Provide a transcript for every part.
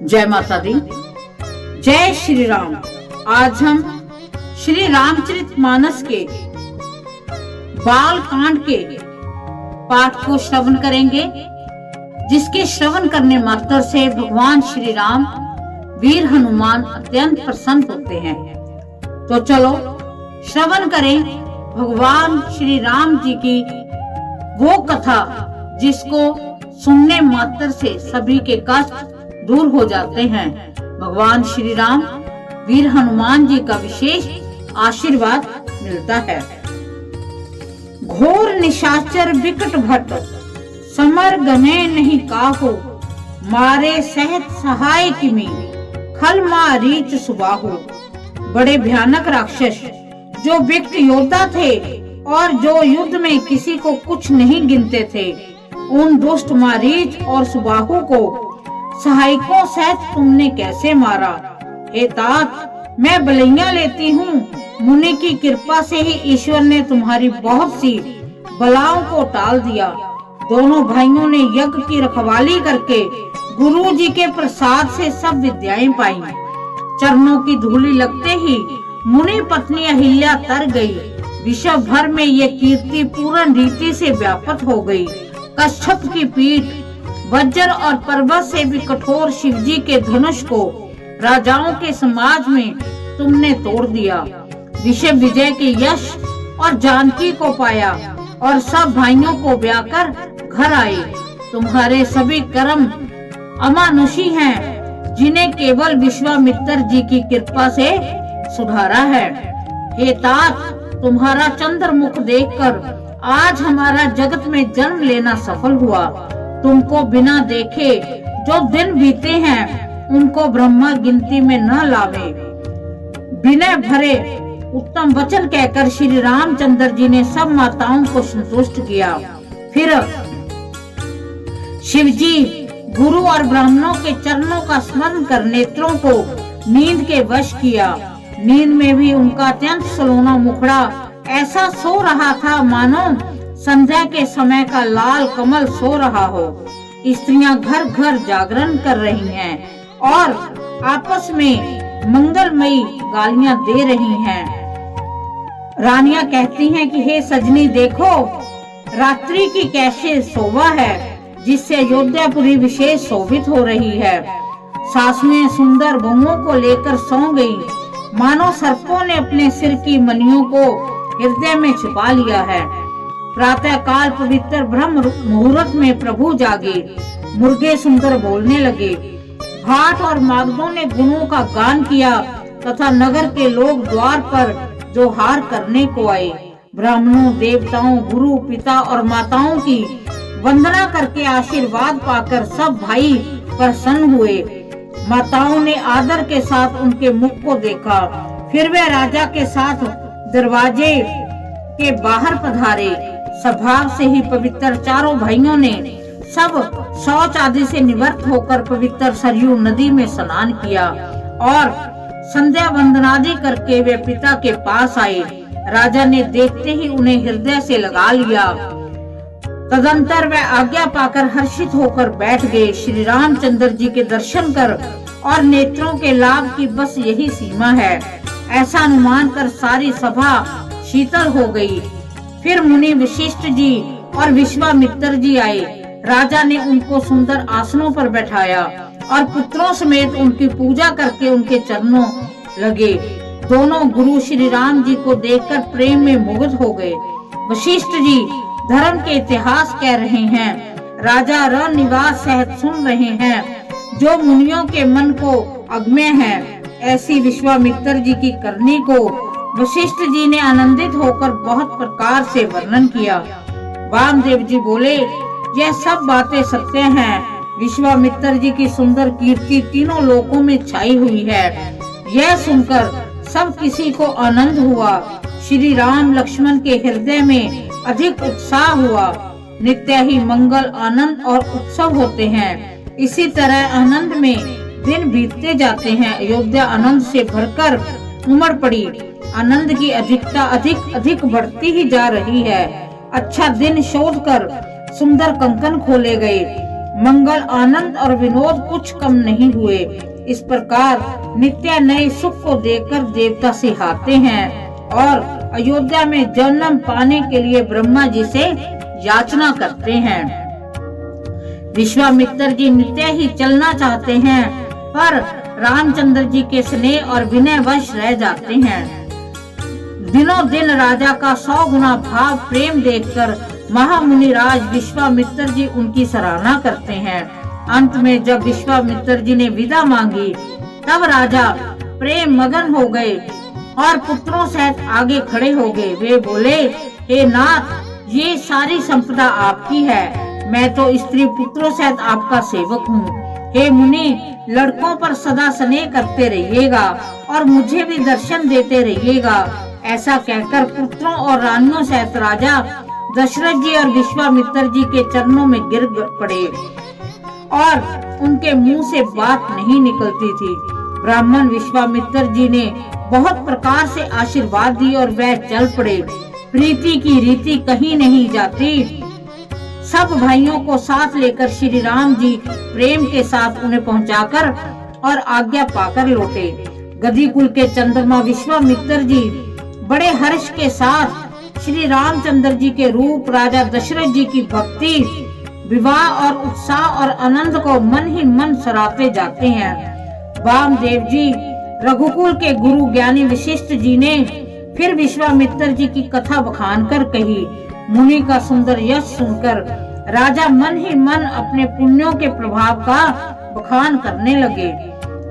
जय माता दी। जय श्री राम। आज हम श्री रामचरितमानस के बाल कांड के पाठ को श्रवण करेंगे, जिसके श्रवण करने मात्र से भगवान श्री राम वीर हनुमान अत्यंत प्रसन्न होते हैं। तो चलो श्रवण करें भगवान श्री राम जी की वो कथा, जिसको सुनने मात्र से सभी के कष्ट दूर हो जाते हैं। भगवान श्री राम वीर हनुमान जी का विशेष आशीर्वाद मिलता है। घोर निशाचर विकट भट्ट समर गने नहीं काहू, मारे सहत सहाय किमी खल मारीच सुबाहु। बड़े भयानक राक्षस जो विकट योद्धा थे और जो युद्ध में किसी को कुछ नहीं गिनते थे, उन दुष्ट मारीच और सुबाहु को सहायकों सहित तुमने कैसे मारा? हे तात, मैं बलैया लेती हूँ। मुनि की कृपा से ही ईश्वर ने तुम्हारी बहुत सी बलाओं को टाल दिया। दोनों भाइयों ने यज्ञ की रखवाली करके गुरु जी के प्रसाद से सब विद्याएं पाई। चरणों की धूली लगते ही मुनि पत्नी अहिल्या तर गई। विश्व भर में ये कीर्ति पूर्ण रीति से व्याप्त हो गई। कच्छप की पीठ वज्र और पर्वत से भी कठोर शिवजी के धनुष को राजाओं के समाज में तुमने तोड़ दिया। विश्व विजय के यश और जानकी को पाया और सब भाइयों को ब्याकर घर आए। तुम्हारे सभी कर्म अमानुषी हैं, जिन्हें केवल विश्वामित्र जी की कृपा से सुधारा है। हे तात, तुम्हारा चंद्र मुख देखकर आज हमारा जगत में जन्म लेना सफल हुआ। तुमको बिना देखे जो दिन बीते हैं, उनको ब्रह्मा गिनती में न लावे। विनय भरे उत्तम वचन कहकर श्री रामचंद्र जी ने सब माताओं को संतुष्ट किया। फिर शिवजी गुरु और ब्राह्मणों के चरणों का स्मरण कर नेत्रों को नींद के वश किया। नींद में भी उनका अत्यंत सलोना मुखड़ा ऐसा सो रहा था मानो संध्या के समय का लाल कमल सो रहा हो। स्त्रियां घर घर जागरण कर रही हैं और आपस में मंगलमयी गालियां दे रही हैं। रानियां कहती हैं कि हे सजनी, देखो रात्रि की कैसे शोभा है, जिससे अयोध्यापुरी विशेष शोभित हो रही है। सासुएं सुंदर बहुओं को लेकर सो गईं, मानो सर्पों ने अपने सिर की मणियों को हृदय में छुपा लिया है। प्रातः काल पवित्र ब्रह्म मुहूर्त में प्रभु जागे, मुर्गे सुंदर बोलने लगे। भाट और मागधों ने गुणों का गान किया तथा नगर के लोग द्वार पर जोहार करने को आए। ब्राह्मणों, देवताओं, गुरु, पिता और माताओं की वंदना करके आशीर्वाद पाकर सब भाई प्रसन्न हुए। माताओं ने आदर के साथ उनके मुख को देखा। फिर वे राजा के साथ दरवाजे के बाहर पधारे। स्वभाव से ही पवित्र चारों भाइयों ने सब शौच आदि से निवृत्त होकर पवित्र सरयू नदी में स्नान किया और संध्या वंदनादि करके वे पिता के पास आए। राजा ने देखते ही उन्हें हृदय से लगा लिया। तदंतर वे आज्ञा पाकर हर्षित होकर बैठ गए। श्री रामचंद्र जी के दर्शन कर और नेत्रों के लाभ की बस यही सीमा है, ऐसा अनुमान कर सारी सभा शीतल हो गई। फिर मुनि वशिष्ठ जी और विश्वामित्र जी आए। राजा ने उनको सुंदर आसनों पर बैठाया और पुत्रों समेत उनकी पूजा करके उनके चरणों लगे। दोनों गुरु श्री राम जी को देखकर प्रेम में मुग्ध हो गए। वशिष्ठ जी धर्म के इतिहास कह रहे हैं, राजा रनिवास सहित सुन रहे हैं, जो मुनियों के मन को अगम्य है। ऐसी विश्वामित्र जी की करनी को वशिष्ठ जी ने आनंदित होकर बहुत प्रकार से वर्णन किया। वामदेव जी बोले, यह सब बातें सत्य हैं। विश्वामित्र जी की सुंदर कीर्ति तीनों लोकों में छाई हुई है। यह सुनकर सब किसी को आनंद हुआ। श्री राम लक्ष्मण के हृदय में अधिक उत्साह हुआ। नित्य ही मंगल, आनंद और उत्सव होते हैं। इसी तरह आनंद में दिन बीतते जाते हैं। अयोध्या आनंद से भरकर उमड़ पड़ी। आनंद की अधिकता अधिक अधिक बढ़ती ही जा रही है। अच्छा दिन शोध कर सुंदर कंकन खोले गए। मंगल, आनंद और विनोद कुछ कम नहीं हुए। इस प्रकार नित्य नए सुख को देखकर देवता सिहाते हैं और अयोध्या में जन्म पाने के लिए ब्रह्मा जी से याचना करते हैं। विश्वामित्र जी नित्य ही चलना चाहते हैं, पर रामचंद्र जी के स्नेह और विनय वश रह जाते हैं। दिनों दिन राजा का 100 गुना भाव प्रेम देखकर महामुनि राज विश्वामित्र जी उनकी सराहना करते हैं। अंत में जब विश्वामित्र जी ने विदा मांगी, तब राजा प्रेम मगन हो गए और पुत्रों सहित आगे खड़े हो गए। वे बोले, हे नाथ, ये सारी संपदा आपकी है, मैं तो स्त्री पुत्रों सहित आपका सेवक हूँ। हे मुनि, लड़कों पर सदा स्नेह करते रहिएगा और मुझे भी दर्शन देते रहिएगा। ऐसा कहकर पुत्रों और रानियों सहित राजा दशरथ जी और विश्वामित्र जी के चरणों में गिर पड़े और उनके मुंह से बात नहीं निकलती थी। ब्राह्मण विश्वामित्र जी ने बहुत प्रकार से आशीर्वाद दी और वह चल पड़े। प्रीति की रीति कहीं नहीं जाती। सब भाइयों को साथ लेकर श्री राम जी प्रेम के साथ उन्हें पहुंचाकर और आज्ञा पाकर लौटे। गदी कुल के चंद्रमा विश्वामित्र जी बड़े हर्ष के साथ श्री रामचंद्र जी के रूप, राजा दशरथ जी की भक्ति, विवाह और उत्साह और आनंद को मन ही मन सराहते जाते हैं। वामदेव जी, रघुकुल के गुरु ज्ञानी वशिष्ठ जी ने फिर विश्वामित्र जी की कथा बखान कर कही। मुनि का सुंदर यश सुनकर राजा मन ही मन अपने पुण्यों के प्रभाव का बखान करने लगे।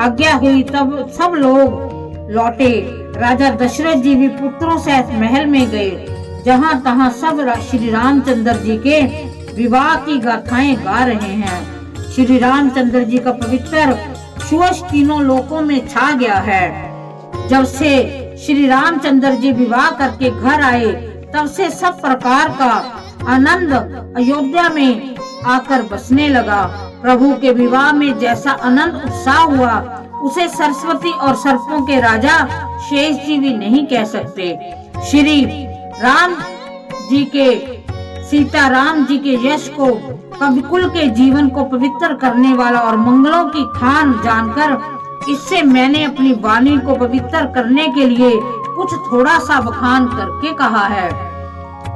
आज्ञा हुई तब सब लोग लौटे। राजा दशरथ जी भी पुत्रों सहित महल में गए। जहाँ तहाँ सब श्री रामचंद्र जी के विवाह की गाथाएं गा रहे हैं। श्री रामचंद्र जी का पवित्र सुयश तीनों लोकों में छा गया है। जब से श्री रामचंद्र जी विवाह करके घर आए, तब से सब प्रकार का आनंद अयोध्या में आकर बसने लगा। प्रभु के विवाह में जैसा आनंद उत्साह हुआ, उसे सरस्वती और सर्पों के राजा शेष जी भी नहीं कह सकते। श्री राम जी के, सीता राम जी के यश को, कविकुल के जीवन को पवित्र करने वाला और मंगलों की खान जानकर इससे मैंने अपनी वाणी को पवित्र करने के लिए कुछ थोड़ा सा बखान करके कहा है।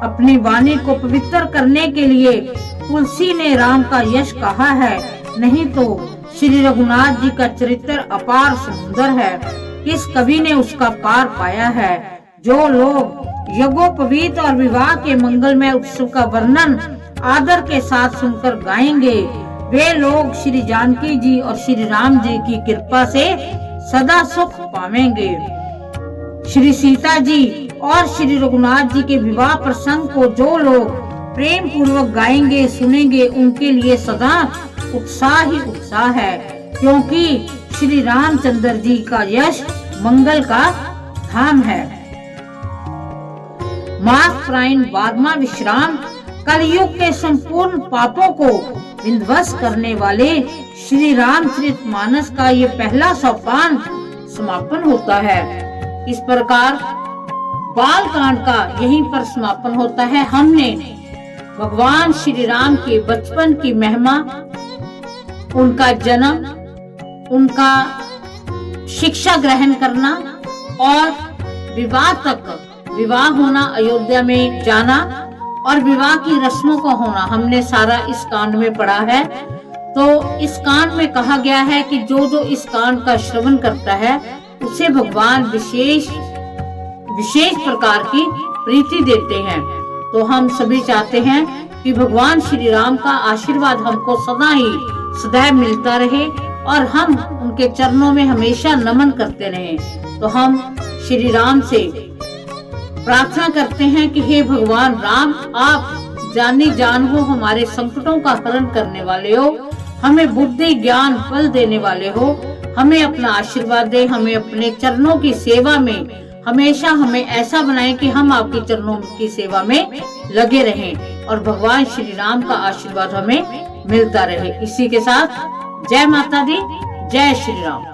अपनी वाणी को पवित्र करने के लिए तुलसी ने राम का यश कहा है, नहीं तो श्री रघुनाथ जी का चरित्र अपार सुंदर है। किस कवि ने उसका पार पाया है। जो लोग यज्ञोपवीत और विवाह के मंगलमय उत्सव का वर्णन आदर के साथ सुनकर गाएंगे, वे लोग श्री जानकी जी और श्री राम जी की कृपा से सदा सुख पावेंगे। श्री सीता जी और श्री रघुनाथ जी के विवाह प्रसंग को जो लोग प्रेम पूर्वक गाएंगे, सुनेंगे, उनके लिए सदा उत्साह ही उत्साह है, क्योंकि श्री रामचंद्र जी का यश मंगल का धाम है। मास प्रायण वादमा विश्राम कलयुग के संपूर्ण पापों को विध्वंस करने वाले श्री रामचरितमानस का ये पहला सोपान समापन होता है। इस प्रकार बाल कांड का यहीं पर समापन होता है। हमने भगवान श्री राम के बचपन की महिमा, उनका जन्म, उनका शिक्षा ग्रहण करना और विवाह तक, विवाह होना, अयोध्या में जाना और विवाह की रस्मों का होना, हमने सारा इस कांड में पढ़ा है। तो इस कांड में कहा गया है कि जो जो इस कांड का श्रवण करता है उसे भगवान विशेष प्रकार की प्रीति देते हैं। तो हम सभी चाहते हैं कि भगवान श्री राम का आशीर्वाद हमको सदा ही सदैव मिलता रहे और हम उनके चरणों में हमेशा नमन करते रहें। तो हम श्री राम से प्रार्थना करते हैं कि हे भगवान राम, आप जानी जान हो, हमारे संकटों का हरण करने वाले हो, हमें बुद्धि ज्ञान बल देने वाले हो, हमें अपना आशीर्वाद दे, हमें अपने चरणों की सेवा में हमेशा हमें ऐसा बनाए कि हम आपके चरणों की सेवा में लगे रहें और भगवान श्री राम का आशीर्वाद हमें मिलता रहे। इसी के साथ जय माता दी, जय श्री राम।